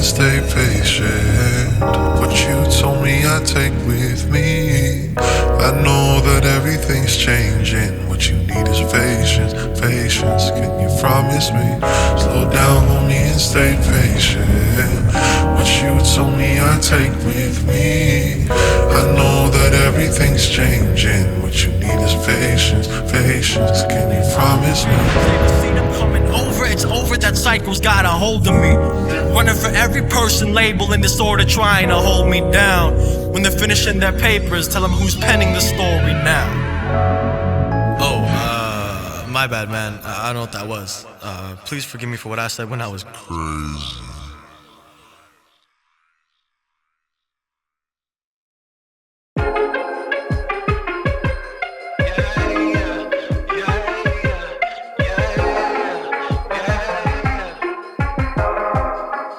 and stay patient. What you told me I take with me. I know that everything's changing. What you need is patience, patience. Can you promise me? Slow down on me and stay patient. What you told me I take with me. I know that everything's changing. What you need is patience, patience. Can you promise me? Seen them coming over, it's over, that cycle's got a hold of me. Running for every person label in disorder, trying to hold me down. When they're finishing their papers, tell them who's penning the story now. Oh, my bad, man. I don't know what that was. Please forgive me for what I said when I was crazy.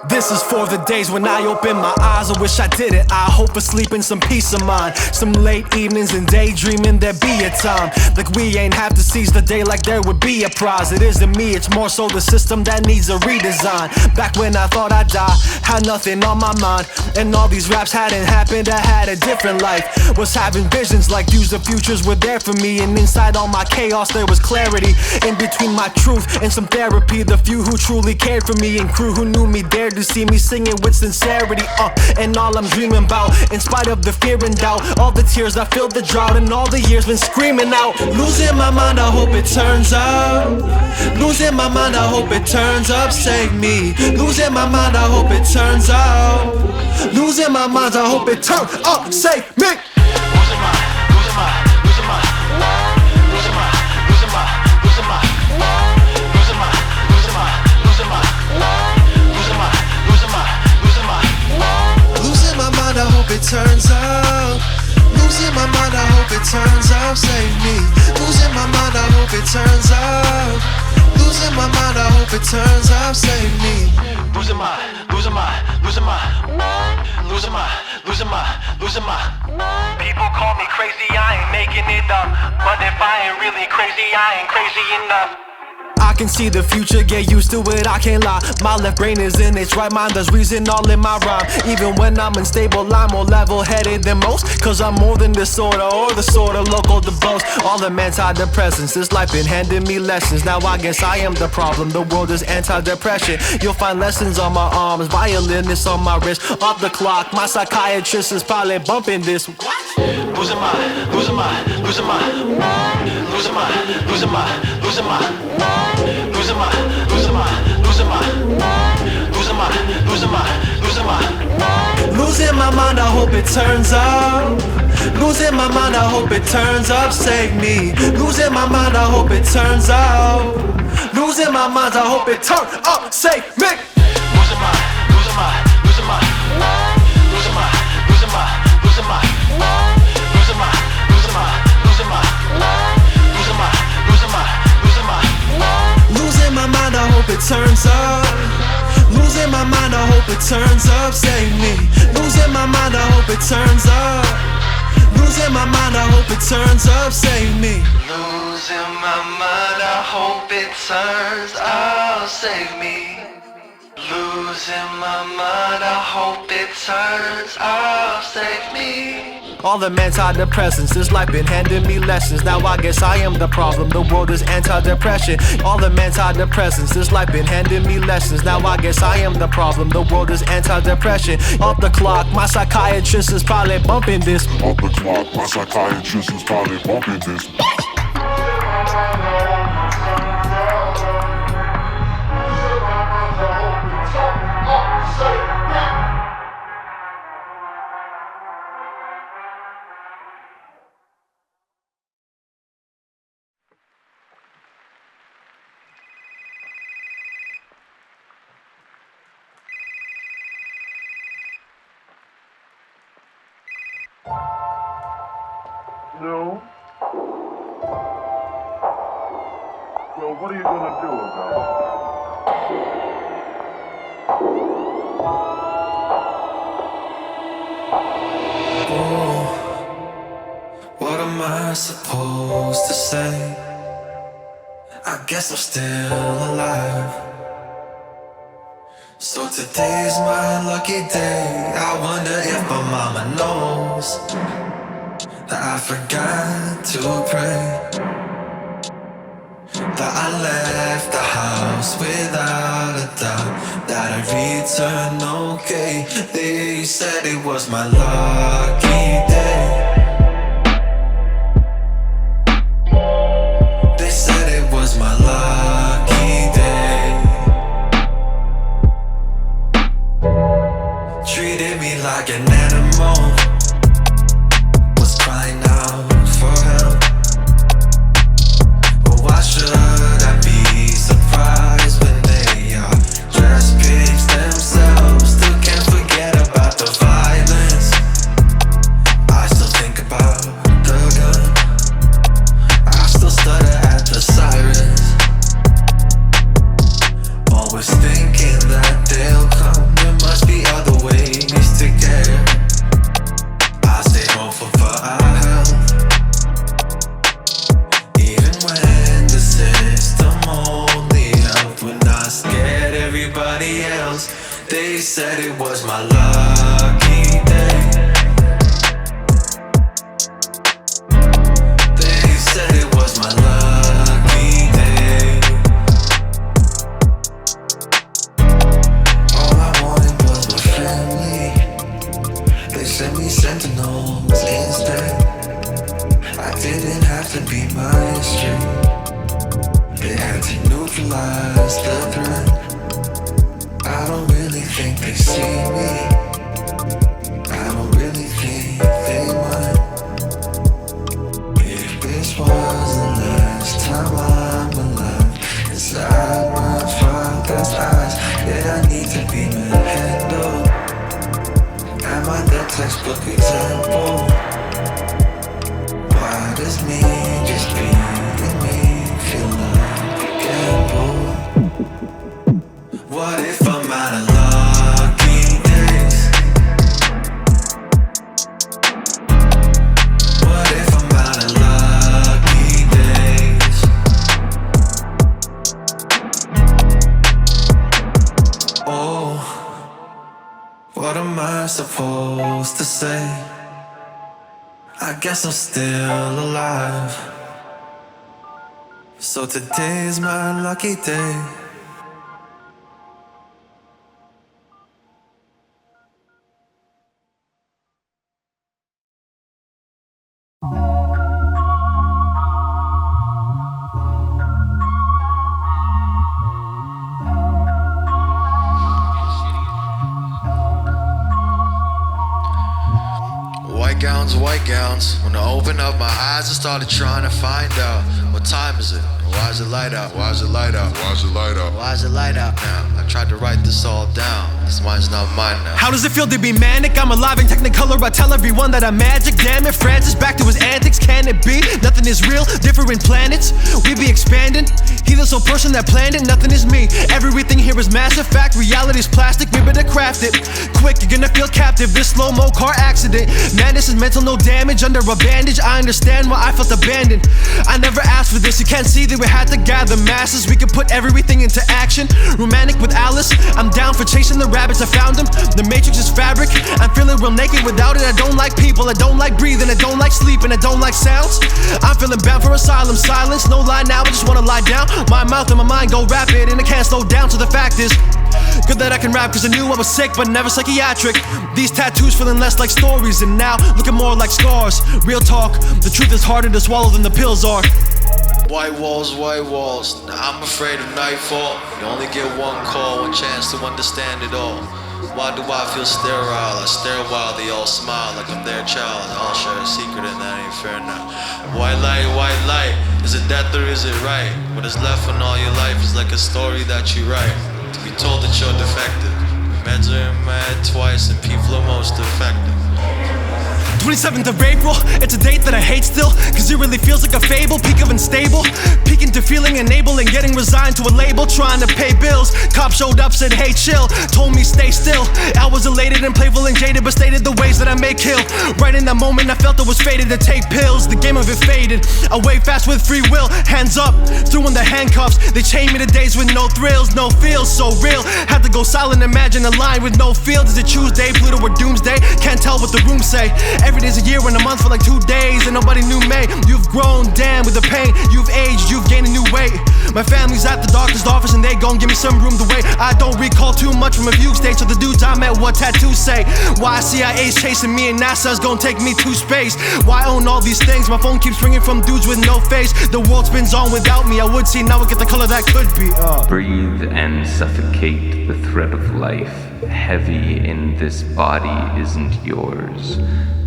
This is for the days when I open my eyes. I wish I didn't. I hope for sleeping some peace of mind. Some late evenings and daydreaming there be a time. Like we ain't have to seize the day like there would be a prize. It isn't me, it's more so the system that needs a redesign. Back when I thought I'd die, had nothing on my mind. And all these raps hadn't happened, I had a different life. Was having visions like views of futures were there for me. And inside all my chaos there was clarity. In between my truth and some therapy. The few who truly cared for me and crew who knew me dared to see me singing with sincerity, and all I'm dreaming about, in spite of the fear and doubt, all the tears I filled the drought, and all the years been screaming out. Losing my mind, I hope it turns out. Losing my mind, I hope it turns up. Save me. Losing my mind, I hope it turns out. Losing my mind, I hope it turns up. Save me. Losing my, losing my, losing my, losing my, losing my, losing my, losing my, losing my, losing my. Losing my mind, I hope it turns out. Losing my mind, I hope it turns out. Save me. Losing my mind, I hope it turns out. Losing my mind, I hope it turns out. Save me. Losing my, losing my, losing my, losing my, losing my, losing my. People call me crazy, I ain't making it up. But if I ain't really crazy, I ain't crazy enough. I can see the future, get used to it, I can't lie. My left brain is in its right mind, there's reason all in my rhyme. Even when I'm unstable, I'm more level-headed than most. Cause I'm more than disorder or the sort of local to boast. All them antidepressants, this life been handing me lessons. Now I guess I am the problem, the world is anti-depression. You'll find lessons on my arms, violinists on my wrist. Off the clock, my psychiatrist is probably bumping this. Losing my, losing my, losing my, losing my, losing my, losing my, losing my, losing my, losing my, losing my, losing my, losing my. Losing my mind, I hope it turns out. Losing my mind, I hope it turns up. Save me. Losing my mind, I hope it turns out. Losing my mind, I hope it turns up. Save me. Losing my, losing my, losing my, losing my, losing my, losing my. Losing my, losing my, losing my, losing my, losing my, losing my. Losing my mind, I hope it turns up. Losing my mind, I hope it turns up. Save me. Losing my mind, I hope it turns up. Losing my mind, I hope it turns up. Save me. Losing my mind, I hope it turns up. Save me. Losing my mind, I hope it turns up. Save me. All them antidepressants, this life been handing me lessons. Now I guess I am the problem, the world is anti-depression. All them antidepressants, this life been handing me lessons. Now I guess I am the problem, the world is anti-depression. Off the clock, my psychiatrist is probably bumping this. Off the clock, my psychiatrist is probably bumping this. No? Well, what are you gonna do about it? Oh, what am I supposed to say? I guess I'm still alive. So today's my lucky day. I wonder if my mama knows that I forgot to pray, that I left the house without a doubt, that I returned okay. They said it was my lucky day. They said it was my lucky day. Treated me like an animal, was crying out for help. But why should I be surprised when they are just pigs themselves? Still can't forget about the violence. I still think about the gun. I still stutter at the sirens. Always thinking that they'll come. There must be other ways to care. I stay hopeful for our health, even when the system only helped when I scared everybody else. They said it was my lucky day. They said it was my lucky day. All I wanted was my family. They sent me sentinels instead. I didn't have to be my history. They had to neutralize the threat. I don't really think they see me. I don't really think they mind. If this was the last time I'm alive inside my father's eyes, yeah, I need to be handled. Am I the textbook example? Why does me just being me feel like a gamble? What if I'm out of lucky days? What if I'm out of lucky days? Oh, what am I supposed to say? I guess I'm still alive. So today's my lucky day. White gowns. When I opened up my eyes, I started trying to find out what time is it? Why is it light out? Why is it light out? Why is it light out? Why is it light out now? I tried to write this all down. This mine's not mine now. How does it feel to be manic? I'm alive in Technicolor. I tell everyone that I'm magic. Damn it, Francis, back to his antics. Can it be? Nothing is real, different planets. We be expanding. He the sole person that planned it, nothing is me. Everything here is massive fact. Reality's plastic, we better craft it. Quick, you're gonna feel captive. This slow-mo car accident. Madness is mental, no damage. Under a bandage, I understand why I felt abandoned. I never asked for this. You can't see that we had to gather masses. We could put everything into action. Romantic with Alice, I'm down for chasing the rabbits. I found them. The matrix is fabric. I'm feeling real naked without it. I don't like people. I don't like breathing. I don't like sleeping. I don't like sounds. I'm feeling bound for asylum. Silence, no lie now. I just wanna lie down. My mouth and my mind go rapid, and I can't slow down. So the fact is, good that I can rap, cause I knew I was sick, but never psychiatric. These tattoos feeling less like stories, and now looking more like scars. Real talk, the truth is harder to swallow than the pills are. White walls, now I'm afraid of nightfall. You only get one call, one chance to understand it all. Why do I feel sterile? I stare while they all smile like I'm their child. They all share a secret and that ain't fair now. White light, is it death or is it right? What is left when all your life is like a story that you write. To be told that you're defective. Meds are in my head twice and people are most effective. 27th of April, it's a date that I hate still, cause it really feels like a fable, peak of unstable, peaking to feeling unable and getting resigned to a label, trying to pay bills. Cop showed up, said hey chill, told me stay still. I was elated and playful and jaded, but stated the ways that I may kill. Right in that moment I felt it was fated to take pills, the game of it faded. I wave fast with free will, hands up, threw in the handcuffs. They chained me to days with no thrills, no feels, so real. Had to go silent, imagine a line with no field. Is it Tuesday, Pluto or Doomsday? Can't tell what the rooms say. Every day's a year and a month for like 2 days, and nobody knew May. You've grown, damn, with the pain. You've aged, you've gained a new weight. My family's at the doctor's office and they gon' give me some room to wait. I don't recall too much from a view stage, so the dudes I met, what tattoos say? Why CIA's chasing me and NASA's gon' take me to space? Why own all these things? My phone keeps ringing from dudes with no face. The world spins on without me. I would see, now I get the color that could be. Breathe and suffocate the thread of life. Heavy in this body isn't yours.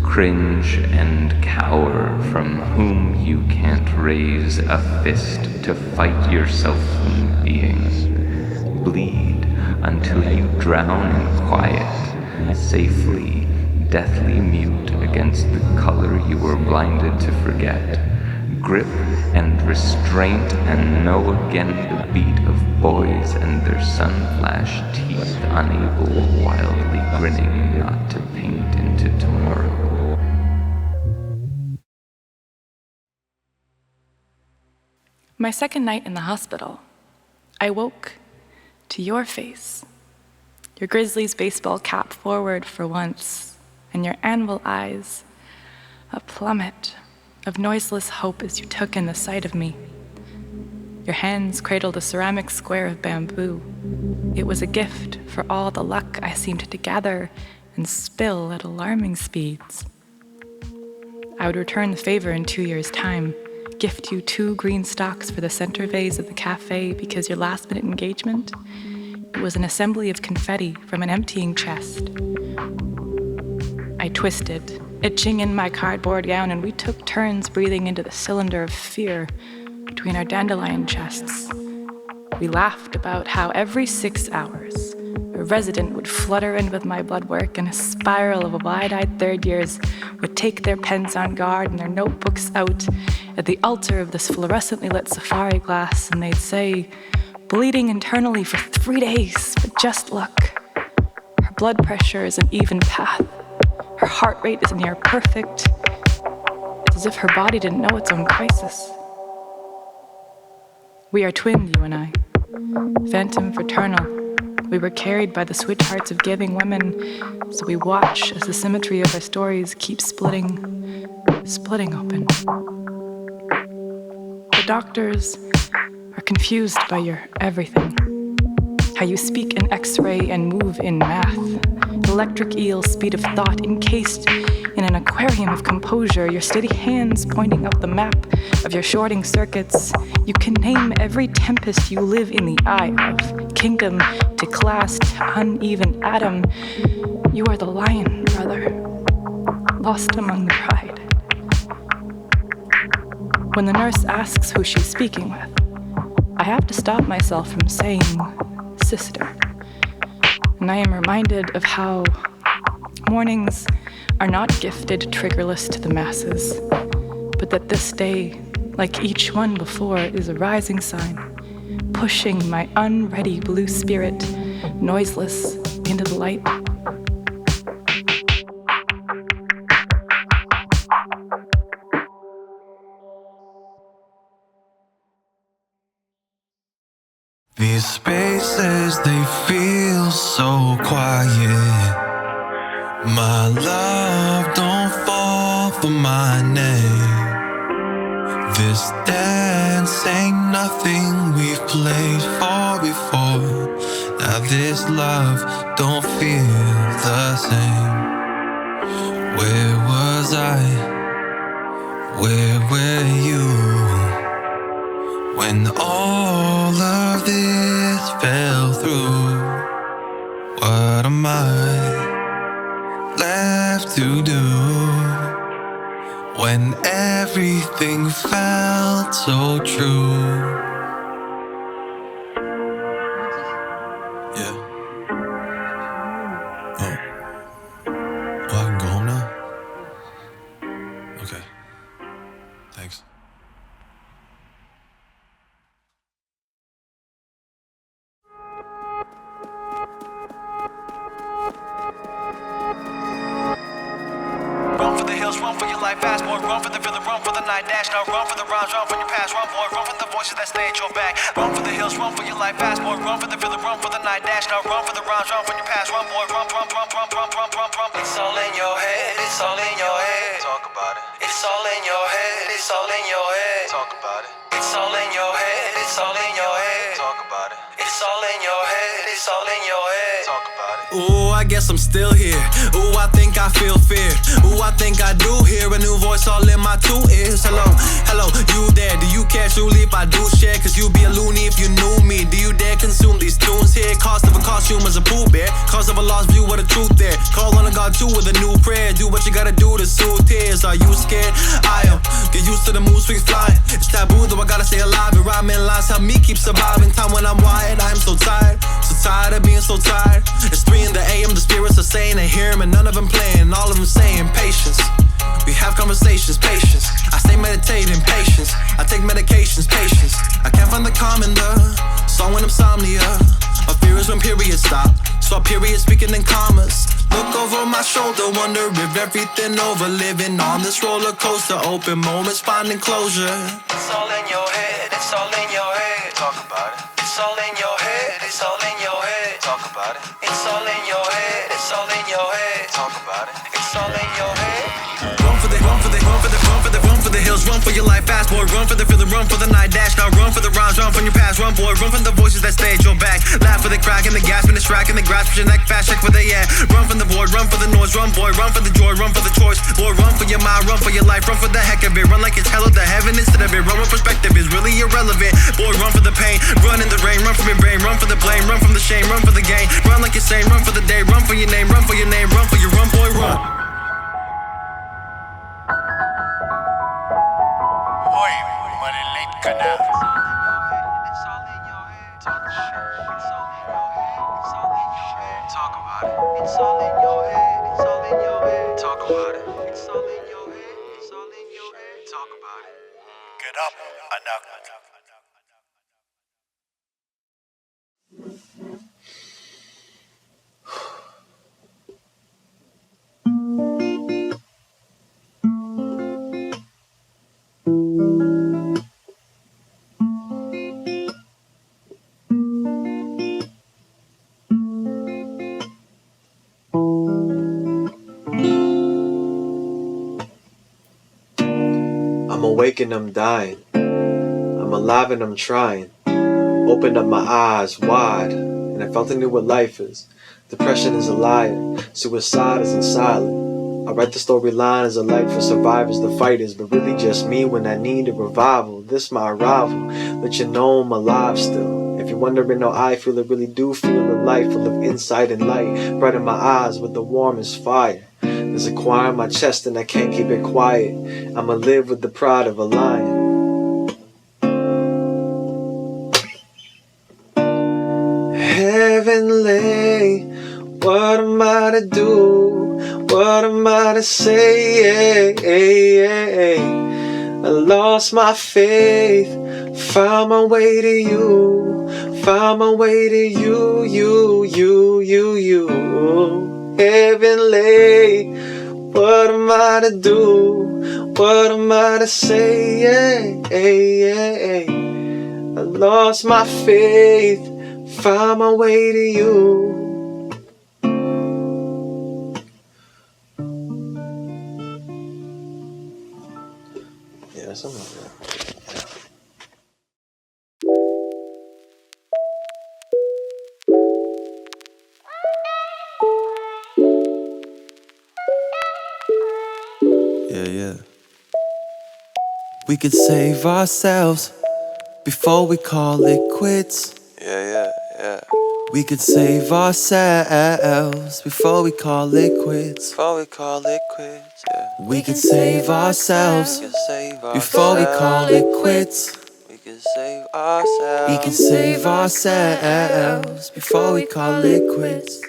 Cringe and cower from whom you can't raise a fist to fight yourself from being. Bleed until you drown in quiet, safely, deathly mute against the color you were blinded to forget. Grip and restraint and know again the beat of boys and their sun-flashed teeth, unable, wildly grinning not to paint into tomorrow. My second night in the hospital, I woke to your face, your Grizzlies baseball cap forward for once, and your anvil eyes, a plummet of noiseless hope as you took in the sight of me. Your hands cradled a ceramic square of bamboo. It was a gift for all the luck I seemed to gather and spill at alarming speeds. I would return the favor in 2 years' time, gift you 2 green stalks for the center vase of the cafe because your last-minute engagement, it was an assembly of confetti from an emptying chest. I twisted, itching in my cardboard gown, and we took turns breathing into the cylinder of fear between our dandelion chests. We laughed about how every 6 hours, a resident would flutter in with my blood work, and a spiral of wide-eyed third years would take their pens on guard and their notebooks out at the altar of this fluorescently lit safari glass, and they'd say, bleeding internally for 3 days, but just luck. Her blood pressure is an even path. Her heart rate is near perfect. It's as if her body didn't know its own crisis. We are twinned, you and I, phantom fraternal. We were carried by the sweethearts of giving women, so we watch as the symmetry of our stories keeps splitting open. The doctors are confused by your everything. How you speak in X-ray and move in math. Electric eel speed of thought encased in an aquarium of composure. Your steady hands pointing out the map of your shorting circuits. You can name every tempest you live in the eye of. Kingdom to class to uneven atom. You are the lion, brother, lost among the pride. When the nurse asks who she's speaking with, I have to stop myself from saying sister. And I am reminded of how mornings are not gifted triggerless to the masses, but that this day, like each one before, is a rising sign, pushing my unready blue spirit noiseless into the light. These spaces, they feel so quiet. My love, don't fall for my name. This dance ain't nothing we've played for before. Now this love don't feel the same. Where was I? Where were you? When all of this fell through, what am I left to do? When everything felt so true. Yeah. Oh, I can go home now? run for the rhythm, run for the night dash. Now run for the rhymes, run from your past, run boy, run from the voices that stay at your back. Run for the hills, run for your life fast, boy, run for the rhythm, run for the night dash. Now run for the rhymes, run from your past, run boy, run. It's all in your head, it's all in your head. Talk about it. It's all in your head, it's all in your head. Talk about it. It's all in your head, it's all in your head. Talk about it. It's all in your head, it's all in your head. Talk about it. Ooh, I guess I'm still here. Ooh, I think I feel fear. Ooh, I think I do hear a new voice all in my two ears. Hello, you there? Do you care truly if I do share? Cause you'd be a loony if you knew me. Do you dare consume these tunes here? Cost of a costume as a Pooh Bear. Cause of a lost view of the truth there. Call on a God too with a new prayer. Do what you gotta do to soothe tears. Are you scared? I am. Get used to the mood swings flying. It's taboo though I gotta stay alive. And rhyming lines help me keep surviving. Time when I'm wired, I'm so tired. So tired of being so tired. It's 3 in the AM, the spirits are saying they hear him and none of them playing. All of them saying patience. We have conversations, patience. I stay meditating, patience. I take medications, patience. I can't find the calm in the song when insomnia. My fear is when periods stop. So periods speaking in commas. Look over my shoulder, wonder if everything over. Living on this roller coaster, open moments finding closure. It's all in your head, it's all in your head. Talk about it. It's all in your head, it's all in your head. Talk about it. It's all in your head, it's all in your head. Talk about it. It's all in your head. Run for the hills, run for your life fast, boy. Run for the rhythm, run for the night dash. Now run for the rhymes, run from your past, run, boy. Run from the voices that stay at your back. Laugh for the crack and the gasp and the track and the grasp. Your neck fast, check where they at. Run from the void, run for the noise, run, boy. Run for the joy, run for the choice, boy. Run for your mind, run for your life, run for the heck of it. Run like it's hell or the heaven instead of it. Run with perspective is really irrelevant, boy. Run for the pain, run in the rain, run from your brain, run for the blame, run from the shame, run for the gain. Run like you're sane, run for the day, run for your name, run for your name, run for your run, boy, run. Get up, anak. I'm awake and I'm dying. I'm alive and I'm trying. Opened up my eyes wide, and I felt I knew what life is. Depression is a liar. Suicide isn't silent. I write the storyline as a light for survivors, the fighters, but really just me when I need a revival. This my arrival. Let you know I'm alive still. If you're wondering how I feel, I really do feel a life full of insight and light. Bright in my eyes with the warmest fire. There's a choir in my chest and I can't keep it quiet. I'ma live with the pride of a lion. Heavenly, what am I to do? What am I to say? I lost my faith, found my way to you, found my way to you. Heavenly, what am I to do? What am I to say? I lost my faith, found my way to you. Yeah, something like that. Yeah. We could save ourselves before we call it quits. Yeah. We could save ourselves before we call it quits. Yeah. We could save ourselves before we call it quits. We could save ourselves before we call it quits.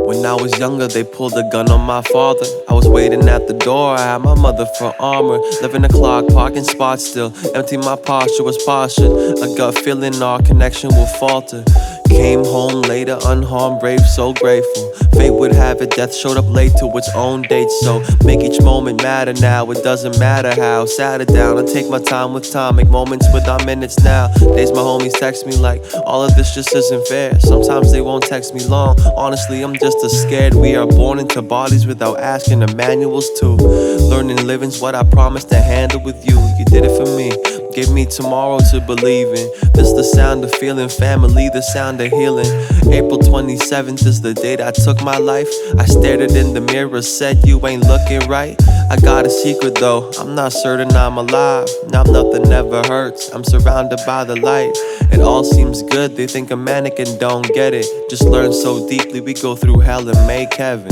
When I was younger, they pulled a gun on my father. I was waiting at the door, I had my mother for armor. 11 o'clock, parking spot still empty, my posture was postured. A gut feeling our connection will falter. Came home later, unharmed, brave, so grateful. Fate would have it, death showed up late to its own date. So make each moment matter now, it doesn't matter how. Sat it down, I take my time with time, make moments with our minutes now. Days my homies text me like, all of this just isn't fair. Sometimes they won't text me long, honestly I'm just as scared. We are born into bodies without asking the manuals too. Learning living's what I promised to handle with you. You did it for me, gave me tomorrow to believe in. This the sound of feeling family, the sound of healing. April 27th is the date I took my life. I stared it in the mirror, said you ain't looking right. I got a secret though, I'm not certain I'm alive. Now nothing ever hurts, I'm surrounded by the light. It all seems good, they think a mannequin don't get it. Just learn so deeply, we go through hell and make heaven.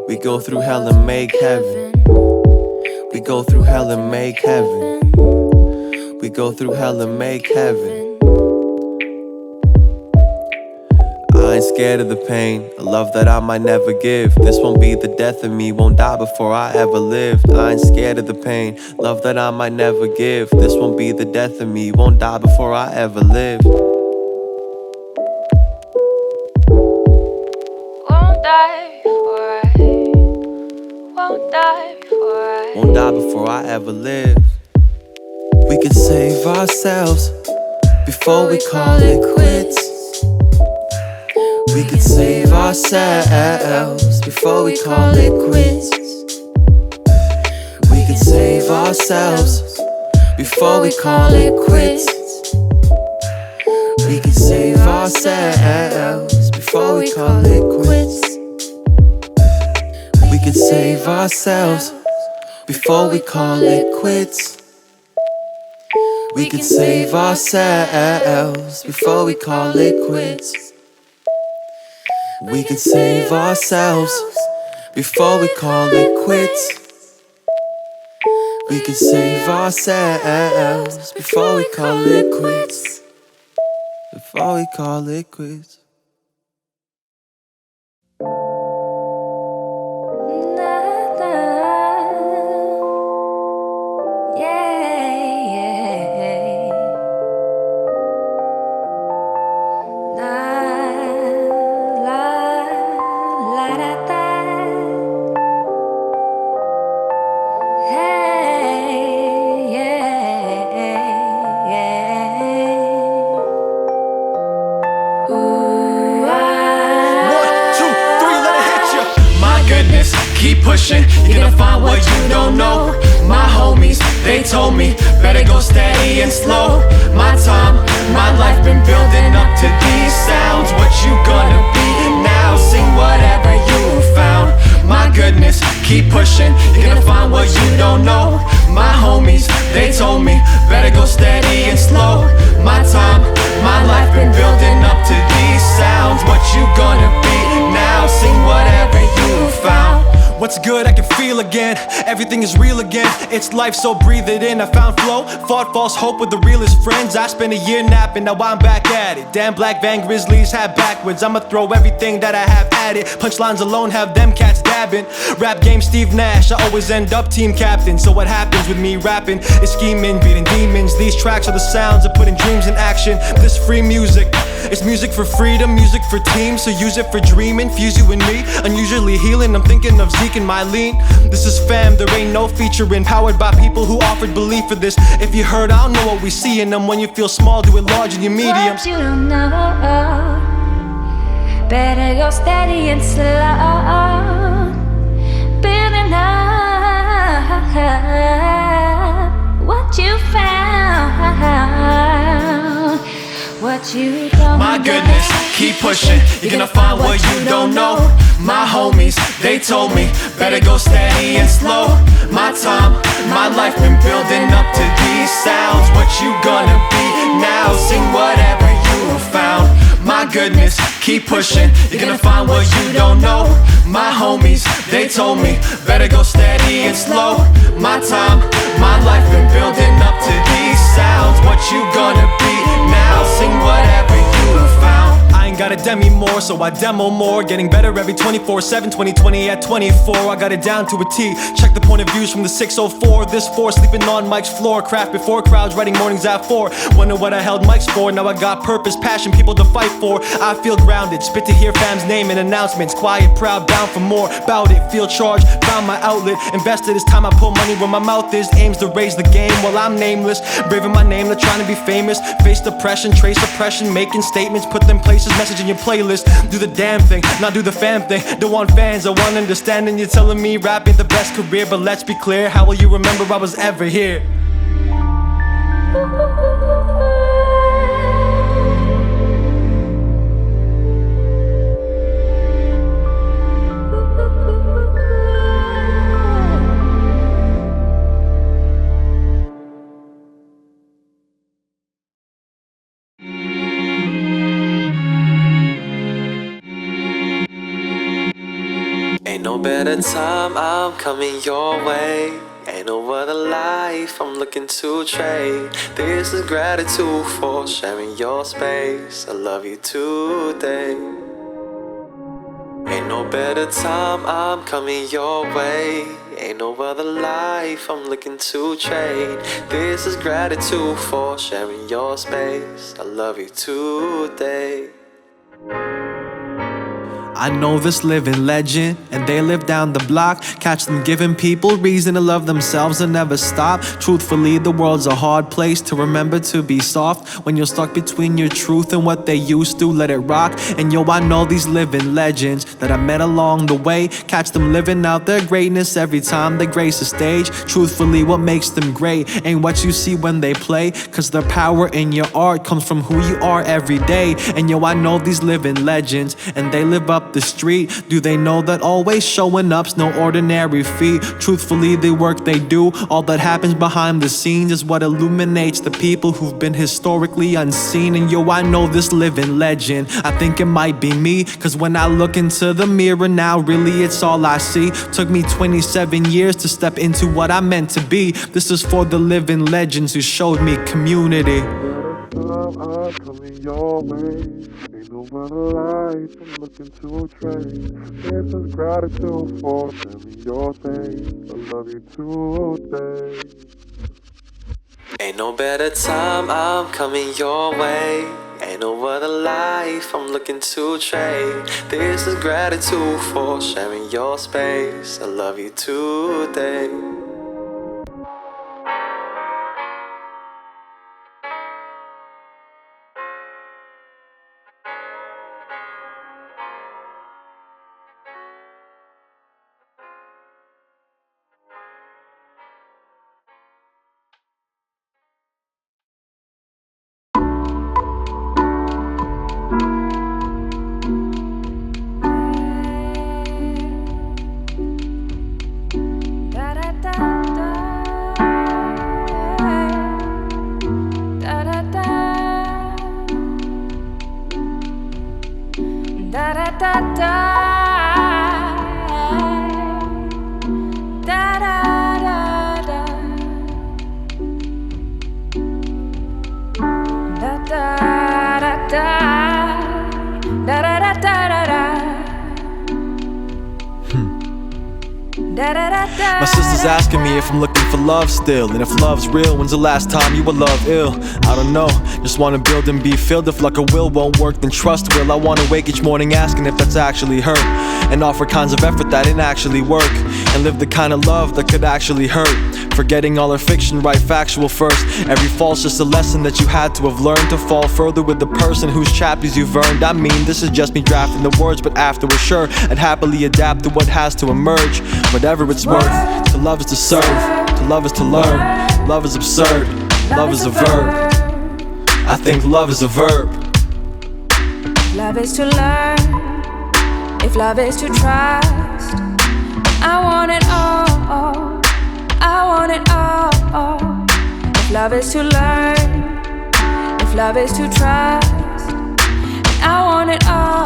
We go through hell and make heaven. We go through hell and make heaven. We go through hell and make heaven. I ain't scared of the pain, a love that I might never give. This won't be the death of me, won't die before I ever lived. I ain't scared of the pain, love that I might never give. This won't be the death of me, won't die before I ever lived. Won't die before I, won't die before I, won't die before I ever live. We could save ourselves before we call it quits. We could save ourselves before we call it quits. We could save ourselves before we call it quits. We could save ourselves before we call it quits. We could save ourselves before we call it quits. We could save ourselves before we call it quits. We could save ourselves before we call it quits. We could save ourselves before we call it quits. Before we call it quits. Keep pushing, you're gonna find what you don't know. My homies, they told me, better go steady and slow. My time, my life been building up to these sounds. What you gonna be now? Sing whatever you found. My goodness, keep pushing, you're gonna find what you don't know. My homies, they told me, better go steady and slow. My time, my life been building up to these sounds. What you gonna be now? Sing whatever you found. What's good, I can feel again. Everything is real again. It's life, so breathe it in. I found flow, fought false hope with the realest friends. I spent a year napping, now I'm back at it. Damn black Van Grizzlies hat backwards. I'ma throw everything that I have at it. Punchlines alone have them cats dabbing. Rap game Steve Nash, I always end up team captain. So what happens with me rapping is scheming, beating demons. These tracks are the sounds of putting dreams in action. This free music, it's music for freedom, music for teams. So use it for dreaming, fuse you and me. Unusually healing, I'm thinking of Zeke and Mylene. This is fam, there ain't no featuring. Powered by people who offered belief for this. If you heard, I don't know what we see in them. When you feel small, do it large in your mediums. What you don't know, better go steady and slow. Building up what you found, what you don't My goodness, keep pushing, you're gonna find what you don't know. My homies, they told me, better go steady and slow. My time, my life been building up to these sounds. What you gonna be now? Sing whatever you found. My goodness, keep pushing, you're gonna find what you don't know. My homies, they told me, better go steady and slow. My time, my life been building up to these sounds. What you gonna be now? Sing whatever you found. I ain't got a demi more, so I demo more. Getting better every 24/7, 2020 at 24. I got it down to a T. Check the point of views from the 604. This 4 sleeping on Mike's floor. Craft before crowds, writing mornings at 4. Wonder what I held Mike's for. Now I got purpose, passion, people to fight for. I feel grounded, spit to hear fam's name and announcements. Quiet, proud, down for more. Bout it, feel charged, found my outlet. Invested this time, I put money where my mouth is. Aims to raise the game while I'm nameless. Braving my name, not trying to be famous. Face depression, trace oppression, making statements. Put them places, message in your playlist. Do the damn thing, not do the fam thing. Don't want fans, I want understanding. You're telling me rap ain't the best career, but let's be clear, how will you remember I was ever here? Ain't no better time, I'm coming your way. Ain't no other life I'm looking to trade. This is gratitude for sharing your space. I love you today. Ain't no better time, I'm coming your way. Ain't no other life I'm looking to trade. This is gratitude for sharing your space. I love you today. I know this living legend, and they live down the block. Catch them giving people reason to love themselves and never stop. Truthfully, the world's a hard place to remember to be soft. When you're stuck between your truth and what they used to, let it rock. And yo, I know these living legends that I met along the way. Catch them living out their greatness every time they grace a stage. Truthfully, what makes them great ain't what you see when they play, cause the power in your art comes from who you are every day. And yo, I know these living legends, and they live up the street. Do they know that always showing up's no ordinary feat? Truthfully, the work they do, all that happens behind the scenes, is what illuminates the people who've been historically unseen. And yo, I know this living legend, I think it might be me, cause when I look into the mirror now, really it's all I see. Took me 27 years to step into what I meant to be. This is for the living legends who showed me community. I'm coming your way. Ain't no better life I'm looking to trade. This is gratitude for sharing your thing. I love you today. Ain't no better time, I'm coming your way. Ain't no other life I'm looking to trade. This is gratitude for sharing your space. I love you today. My sister's asking me if I'm looking for love still, and if love's real, when's the last time you were love ill? I don't know, just wanna build and be filled. If luck or will won't work, then trust will. I wanna wake each morning asking if that's actually her, and offer kinds of effort that didn't actually work, and live the kind of love that could actually hurt. Forgetting all our fiction, write factual first. Every fall's just a lesson that you had to have learned to fall further with the person whose chapters you've earned. I mean, this is just me drafting the words, but afterwards, sure, I'd happily adapt to what has to emerge. Whatever it's worth, to love is to serve, to love is to learn. Love is absurd, love is a verb. I think love is a verb. Love is to learn, if love is to trust. I want it all, I want it all. If love is to learn, if love is to trust. I want it all,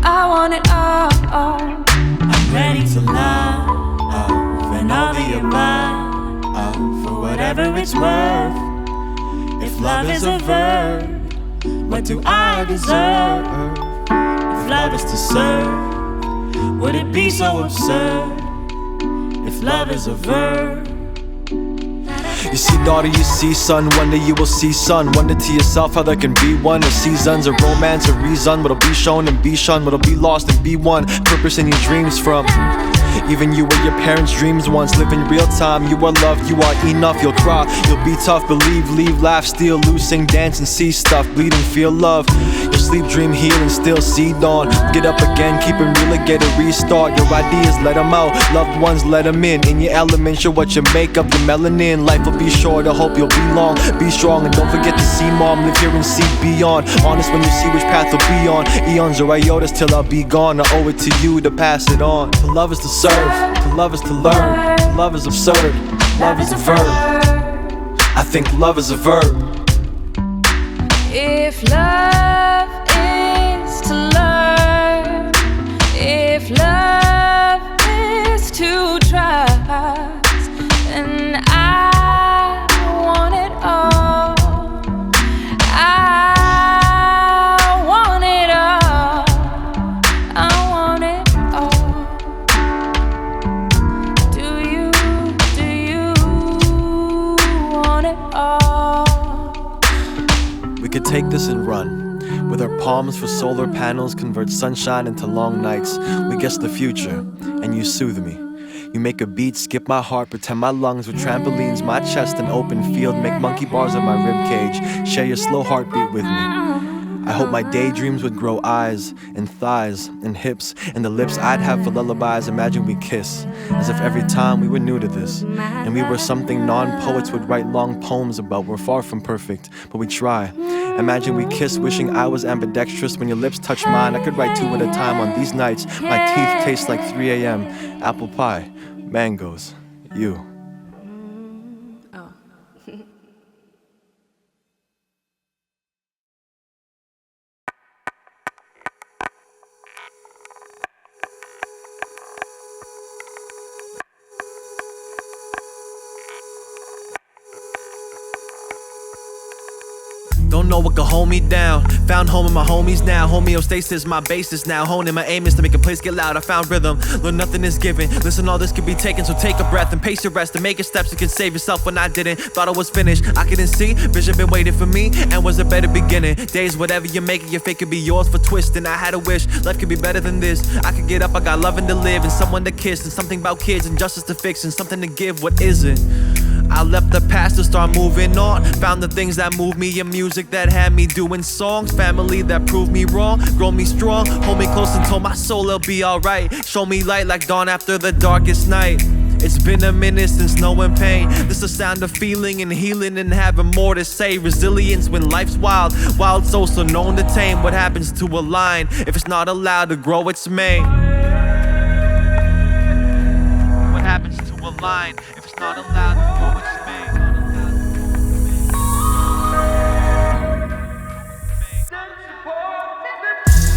I want it all. I'm ready to love, and all the above, for whatever it's worth. If love is a verb, What do I deserve? If love is to serve, would it be so absurd if love is a verb? You see daughter, you see son, one day you will see son. Wonder to yourself how there can be one. A seasons, a romance, a reason. What'll be shown and be shunned, what'll be lost and be won. Purpose in your dreams from even you were your parents' dreams once. Live in real time, you are loved, you are enough. You'll cry, you'll be tough, believe, leave, laugh, steal, lose, sing, dance and see stuff. Bleed and feel love, you'll sleep, dream, heal and still see dawn. Get up again, keep it real and get a restart. Your ideas, let them out, loved ones, let them in your element, show what you make of your melanin. Life will be short, I hope you'll be long. Be strong and don't forget to see mom. Live here and see beyond. Honest when you see which path you'll be on. Eons or iotas till I'll be gone. I owe it to you to pass it on. To love is to serve, to love is to learn. To love is absurd, love is a verb. I think love is a verb. If love is to learn, if love is to trust, then I want it all. I want it all. I want it all. Do you want it all? We could take this and run. With our palms for solar panels, convert sunshine into long nights. We guess the future, and you soothe me. You make a beat, skip my heart, pretend my lungs were trampolines, my chest an open field, make monkey bars of my ribcage, share your slow heartbeat with me. I hope my daydreams would grow eyes and thighs and hips and the lips I'd have for lullabies. Imagine we kiss, as if every time we were new to this, and we were something non-poets would write long poems about. We're far from perfect, but we try. Imagine we kiss, wishing I was ambidextrous. When your lips touch mine, I could write two at a time. On these nights, my teeth taste like 3 a.m. Apple pie, mangoes, you. Don't know what could hold me down. Found home in my homies now. Homeostasis, my basis now. Honing my aim is to make a place get loud. I found rhythm. Learn nothing is given. Listen, all this could be taken. So take a breath and pace your rest and make your steps. You can save yourself when I didn't. Thought I was finished. I couldn't see. Vision been waiting for me and was a better beginning. Days, whatever you make it, your fate could be yours for twisting. I had a wish. Life could be better than this. I could get up. I got loving to live and someone to kiss and something about kids and justice to fix and something to give. What is it? I left the past to start moving on. Found the things that move me and music that had me doing songs. Family that proved me wrong, grow me strong. Hold me close and told my soul it'll be alright. Show me light like dawn after the darkest night. It's been a minute since knowing pain. This is the sound of feeling and healing and having more to say. Resilience when life's wild. Wild souls so known to tame. What happens to a line if it's not allowed to grow its mane? What happens to a line if it's not allowed to grow its mane?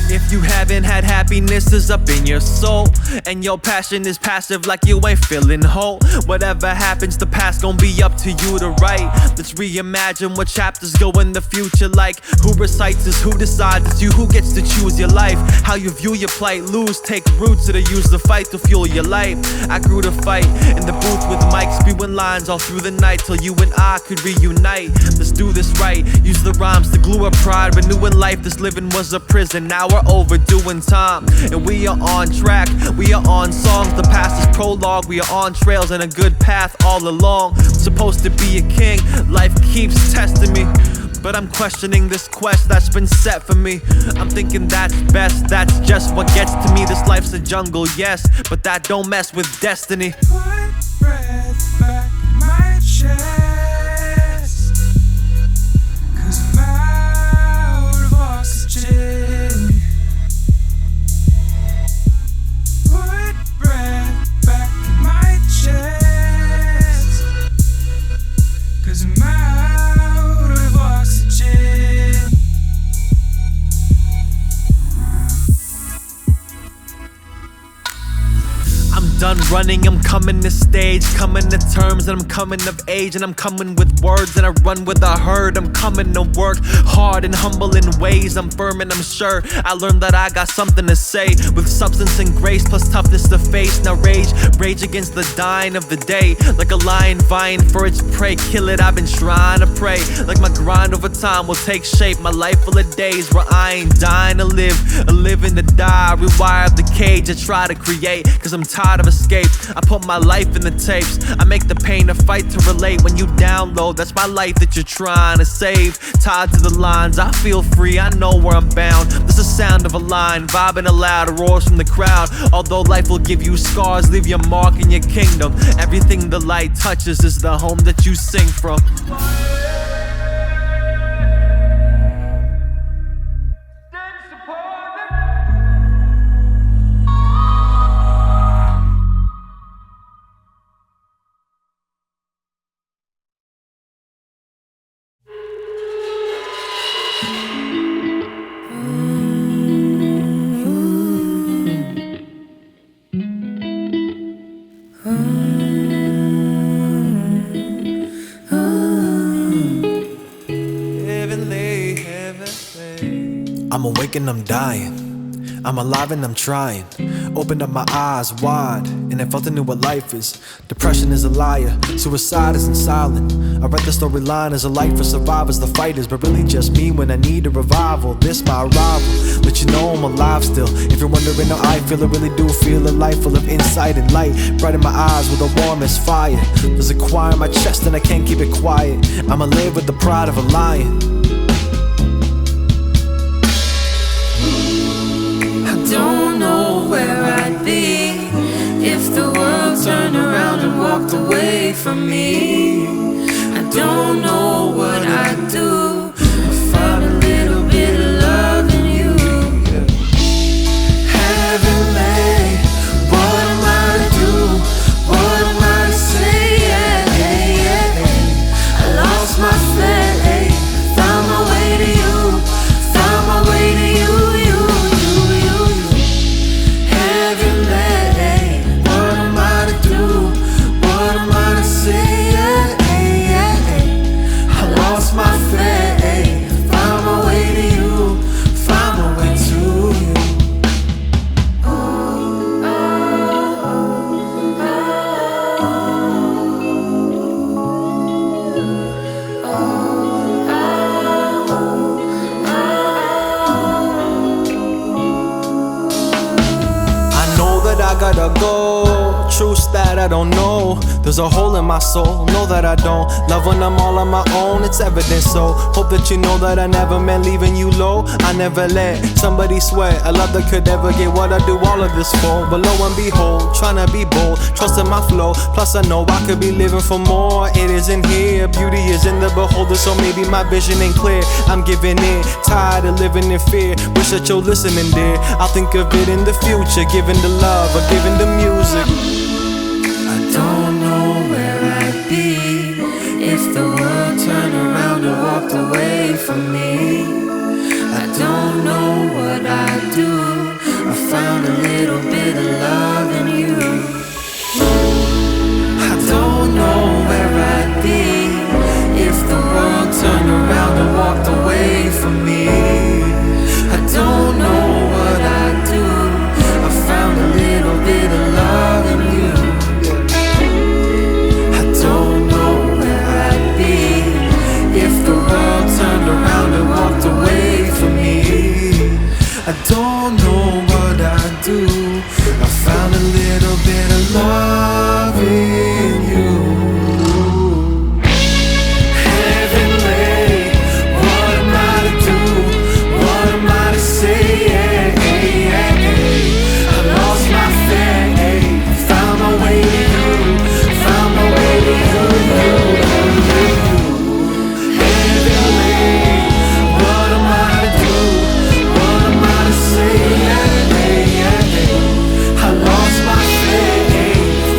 If you haven't had happiness is up in your soul, and your passion is passive like you ain't feeling whole. Whatever happens, the past gon' be up to you to write. Let's reimagine what chapters go in the future like. Who recites this, who decides it's you, who gets to choose your life. How you view your plight, lose, take roots to use the fight to fuel your life. I grew to fight in the booth with mics, spewing lines all through the night till you and I could reunite. Let's do this right, use the rhymes to glue up pride. Renewing life, this living was a prison, now we're overdoing time, and we are on track. We are on songs, the past is prologue. We are on trails and a good path all along. Supposed to be a king, life keeps testing me, but I'm questioning this quest that's been set for me. I'm thinking that's best, that's just what gets to me. This life's a jungle, yes, but that don't mess with destiny. Put breath back in my chest, 'cause I'm out of oxygen. Put breath back in my chest, 'cause I'm out of oxygen. I'm done running, I'm coming to stage, coming to terms, and I'm coming of age, and I'm coming with words, and I run with a herd. I'm coming to work hard and humble in ways. I'm firm and I'm sure I learned that I got something to say, with substance and grace plus toughness to face. Now rage against the dying of the day, like a lion vying for its prey. Kill it, I've been trying to pray, like my grind over time will take shape. My life full of days where I ain't dying to live, a living to die. Rewire the cage I try to create, cause I'm tired of escape. I put my life in the tapes, I make the pain a fight to relate. When you download, that's my life that you're trying to save. Tied to the lines, I feel free, I know where I'm bound. There's the sound of a line, vibing aloud, roars from the crowd. Although life will give you scars, leave your mark in your kingdom. Everything the light touches is the home that you sing from. I'm awake and I'm dying, I'm alive and I'm trying. Opened up my eyes wide, and I felt I knew what life is. Depression is a liar, suicide isn't silent. I read the storyline as a light for survivors, the fighters, but really just me when I need a revival. This my arrival, let you know I'm alive still. If you're wondering how I feel, I really do feel a life full of insight and light. Bright in my eyes with a warm as fire. There's a choir in my chest and I can't keep it quiet. I'ma live with the pride of a lion. Don't know where I'd be if the world turned around and walked away from me. I don't know what I'd do. I found a little bit of love in you. Heavenly, what am I to do? What am I to say? I lost my faith, found my way to you, found my way to you. Gotta go, truths that I don't know. There's a hole in my soul, know that I don't love when I'm all on my own, it's evident. So hope that you know that I never meant leaving you low. I never let somebody sweat a love that could ever get what I do all of this for. But lo and behold, tryna be bold, trusting my flow. Plus I know I could be living for more. It isn't here, beauty is in the beholder. So maybe my vision ain't clear, I'm giving in, tired of living in fear. Wish that you're listening, dear. I'll think of it in the future, giving the love or giving the music. I don't know where I'd be if the world turned around and walked away from me. I don't know what I'd do. I found a little bit of love in you. I don't know where I'd be if the world turned around and walked away from me. I don't know what I'd do. I found a little bit of love in you. I don't know where I'd be if the world turned around and walked away from me. I don't know what I'd do. I found a little bit of love in you.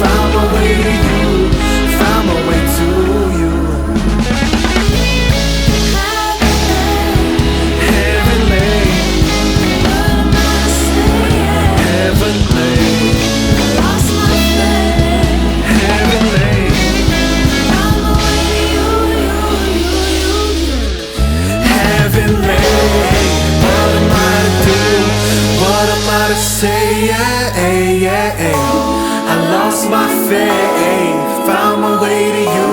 Found my way to you. faith. Found my way to you,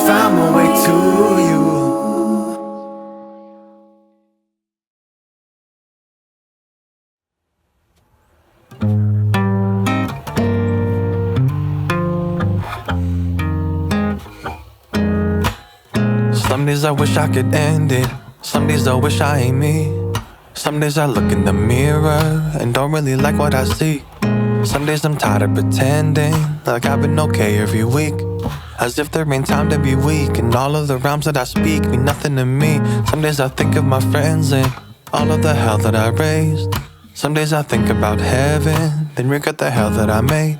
found my way to you. Some days I wish I could end it. Some days I wish I ain't me. Some days I look in the mirror and don't really like what I see. Some days I'm tired of pretending like I've been okay every week, as if there ain't time to be weak, and all of the rhymes that I speak mean nothing to me. Some days I think of my friends and all of the hell that I raised. Some days I think about heaven, then regret the hell that I made.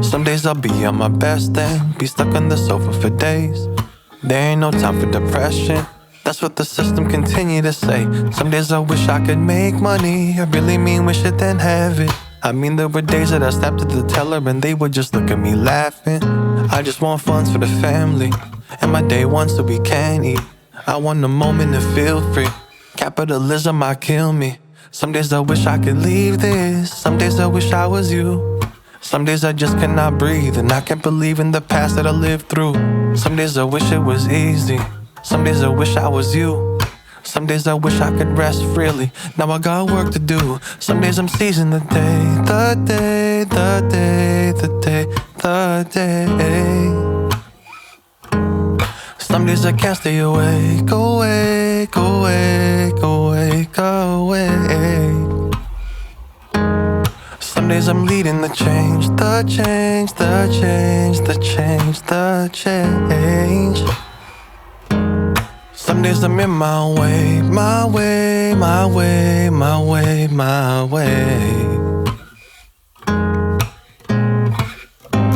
Some days I'll be on my best and be stuck on the sofa for days. There ain't no time for depression, that's what the system continue to say. Some days I wish I could make money, I really mean wish it then have it. I mean there were days that I snapped at the teller and they would just look at me laughing. I just want funds for the family, and my day one so we can eat. I want a moment to feel free, capitalism might kill me. Some days I wish I could leave this, some days I wish I was you. Some days I just cannot breathe, and I can't believe in the past that I lived through. Some days I wish it was easy, some days I wish I was you. Some days I wish I could rest freely, now I got work to do. Some days I'm seizing the day, the day, the day, the day, the day. Some days I can't stay awake, awake, awake, awake, awake. Some days I'm leading the change, the change, the change, the change, the change. Some days I'm in my way, my way, my way, my way, my way.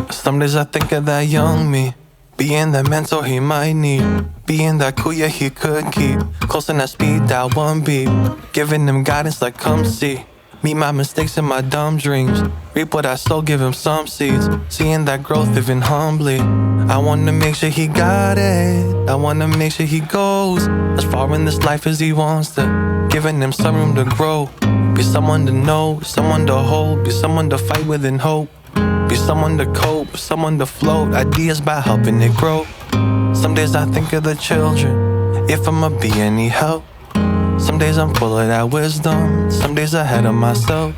Some days I think of that young me, being that mentor he might need, being that cool yeah he could keep, close in that speed, that one beat, giving him guidance like come see. Meet my mistakes and my dumb dreams, reap what I sow, give him some seeds, seeing that growth living humbly. I wanna make sure he got it, I wanna make sure he goes as far in this life as he wants to, giving him some room to grow. Be someone to know, someone to hold, be someone to fight with and hope, be someone to cope, someone to float ideas by helping it grow. Some days I think of the children, if I'ma be any help. Some days I'm full of that wisdom, some days ahead of myself.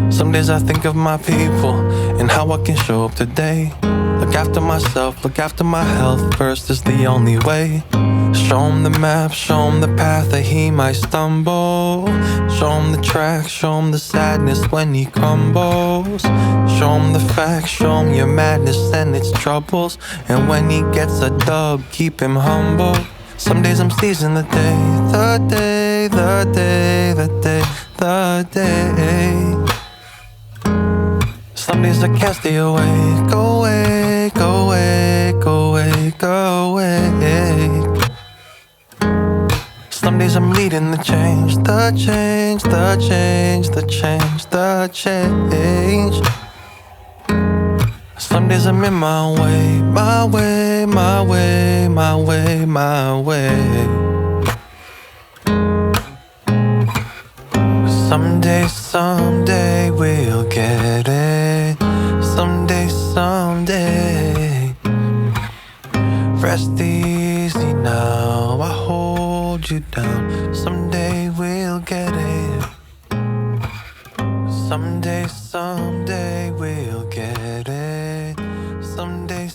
Some days I think of my people and how I can show up today. Look after myself, look after my health first is the only way. Show him the map, show him the path that he might stumble. Show him the track, show him the sadness when he crumbles. Show him the facts, show him your madness and its troubles. And when he gets a dub, keep him humble. Some days I'm seizing the day, the day, the day, the day, the day. Some days I can't stay awake, awake, awake, awake, awake. Some days I'm leading the change, the change, the change, the change, the change. Some days I'm in my way, my way, my way, my way, my way. Someday we'll get it. Someday. Rest easy now, I hold you down. Someday we'll get it. Someday we'll get it. Someday.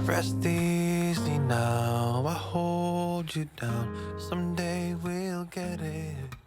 Rest easy now, I hold you down. Someday we'll get it.